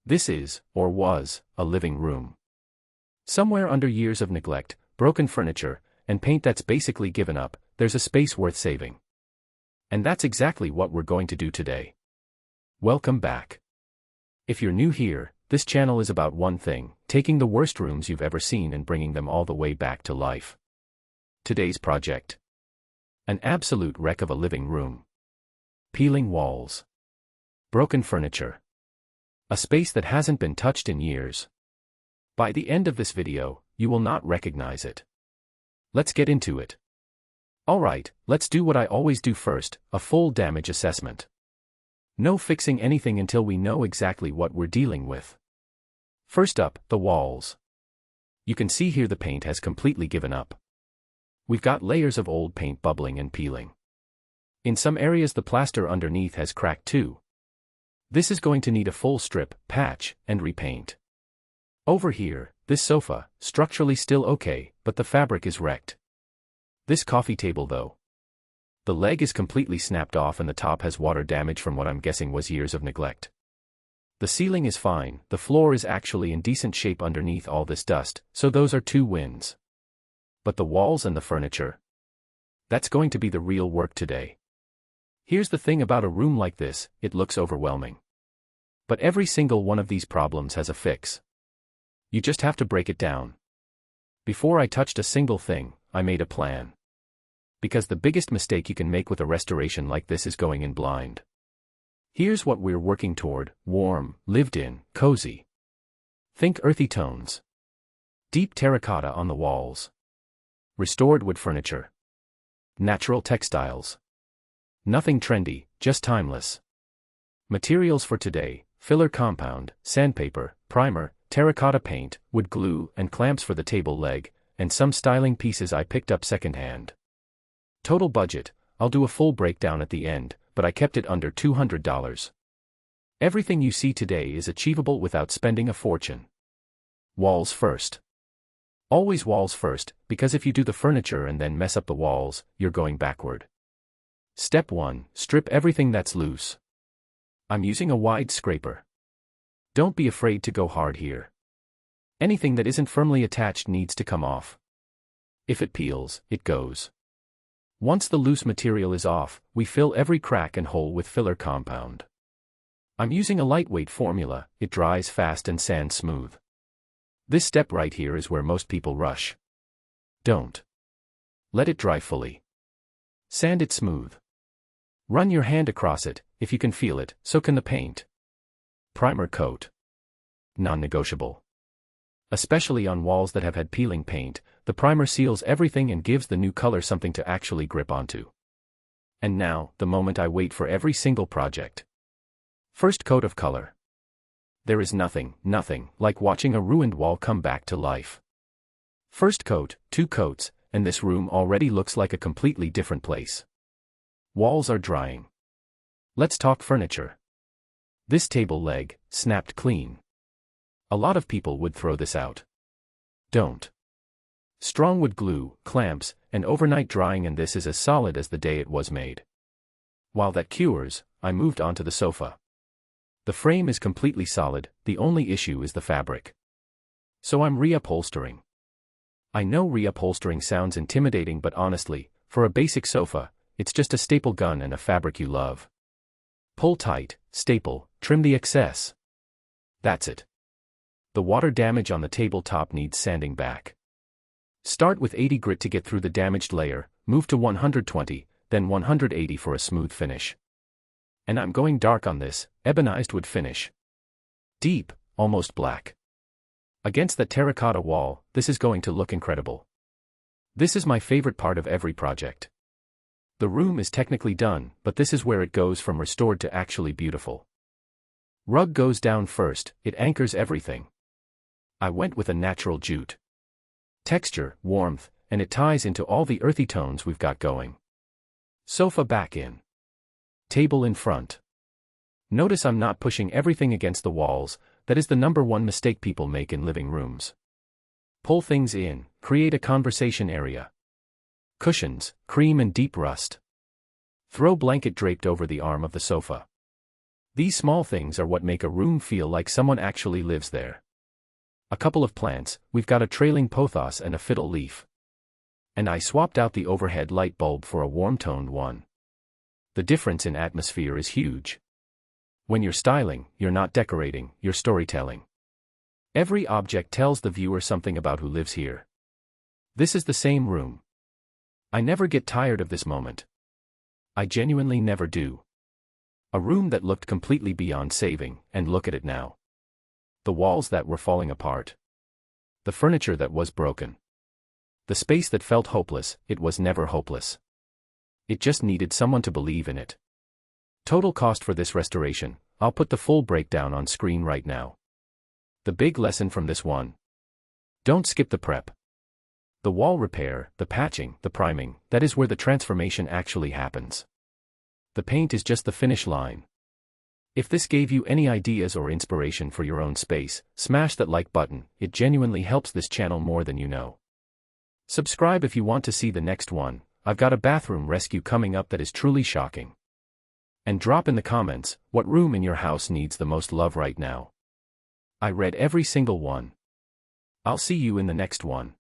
This is, or was, a living room. Somewhere under years of neglect, broken furniture, and paint that's basically given up, there's a space worth saving. And that's exactly what we're going to do today. Welcome back. If you're new here, this channel is about one thing: taking the worst rooms you've ever seen and bringing them all the way back to life. Today's project: an absolute wreck of a living room. Peeling walls. Broken furniture. A space that hasn't been touched in years. By the end of this video, you will not recognize it. Let's get into it. Alright, let's do what I always do first, a full damage assessment. No fixing anything until we know exactly what we're dealing with. First up, the walls. You can see here the paint has completely given up. We've got layers of old paint bubbling and peeling. In some areas the plaster underneath has cracked too. This is going to need a full strip, patch, and repaint. Over here, this sofa, structurally still okay, but the fabric is wrecked. This coffee table though. The leg is completely snapped off and the top has water damage from what I'm guessing was years of neglect. The ceiling is fine, the floor is actually in decent shape underneath all this dust, so those are two wins. But the walls and the furniture? That's going to be the real work today. Here's the thing about a room like this: it looks overwhelming. But every single one of these problems has a fix. You just have to break it down. Before I touched a single thing, I made a plan. Because the biggest mistake you can make with a restoration like this is going in blind. Here's what we're working toward: warm, lived in, cozy. Think earthy tones. Deep terracotta on the walls. Restored wood furniture. Natural textiles. Nothing trendy, just timeless. Materials for today: filler compound, sandpaper, primer, terracotta paint, wood glue, and clamps for the table leg, and some styling pieces I picked up secondhand. Total budget: I'll do a full breakdown at the end, but I kept it under $200. Everything you see today is achievable without spending a fortune. Walls first. Always walls first, because if you do the furniture and then mess up the walls, you're going backward. Step 1: strip everything that's loose. I'm using a wide scraper. Don't be afraid to go hard here. Anything that isn't firmly attached needs to come off. If it peels, it goes. Once the loose material is off, we fill every crack and hole with filler compound. I'm using a lightweight formula, it dries fast and sands smooth. This step right here is where most people rush. Don't. Let it dry fully. Sand it smooth. Run your hand across it, if you can feel it, so can the paint. Primer coat. Non-negotiable. Especially on walls that have had peeling paint, the primer seals everything and gives the new color something to actually grip onto. And now, the moment I wait for every single project. First coat of color. There is nothing like watching a ruined wall come back to life. First coat, 2 coats, and this room already looks like a completely different place. Walls are drying. Let's talk furniture. This table leg, snapped clean. A lot of people would throw this out. Don't. Strong wood glue, clamps, and overnight drying, and this is as solid as the day it was made. While that cures, I moved onto the sofa. The frame is completely solid, the only issue is the fabric. So I'm reupholstering. I know reupholstering sounds intimidating, but honestly, for a basic sofa, it's just a staple gun and a fabric you love. Pull tight, staple, trim the excess. That's it. The water damage on the tabletop needs sanding back. Start with 80 grit to get through the damaged layer, move to 120, then 180 for a smooth finish. And I'm going dark on this, ebonized wood finish. Deep, almost black. Against that terracotta wall, this is going to look incredible. This is my favorite part of every project. The room is technically done, but this is where it goes from restored to actually beautiful. Rug goes down first, it anchors everything. I went with a natural jute. Texture, warmth, and it ties into all the earthy tones we've got going. Sofa back in. Table in front. Notice I'm not pushing everything against the walls, that is the #1 mistake people make in living rooms. Pull things in, create a conversation area. Cushions, cream and deep rust. Throw blanket draped over the arm of the sofa. These small things are what make a room feel like someone actually lives there. A couple of plants, we've got a trailing pothos and a fiddle leaf. And I swapped out the overhead light bulb for a warm-toned one. The difference in atmosphere is huge. When you're styling, you're not decorating, you're storytelling. Every object tells the viewer something about who lives here. This is the same room. I never get tired of this moment. I genuinely never do. A room that looked completely beyond saving, and look at it now. The walls that were falling apart. The furniture that was broken. The space that felt hopeless, it was never hopeless. It just needed someone to believe in it. Total cost for this restoration, I'll put the full breakdown on screen right now. The big lesson from this one. Don't skip the prep. The wall repair, the patching, the priming, that is where the transformation actually happens. The paint is just the finish line. If this gave you any ideas or inspiration for your own space, smash that like button, it genuinely helps this channel more than you know. Subscribe if you want to see the next one. I've got a bathroom rescue coming up that is truly shocking. And drop in the comments, what room in your house needs the most love right now? I read every single one. I'll see you in the next one.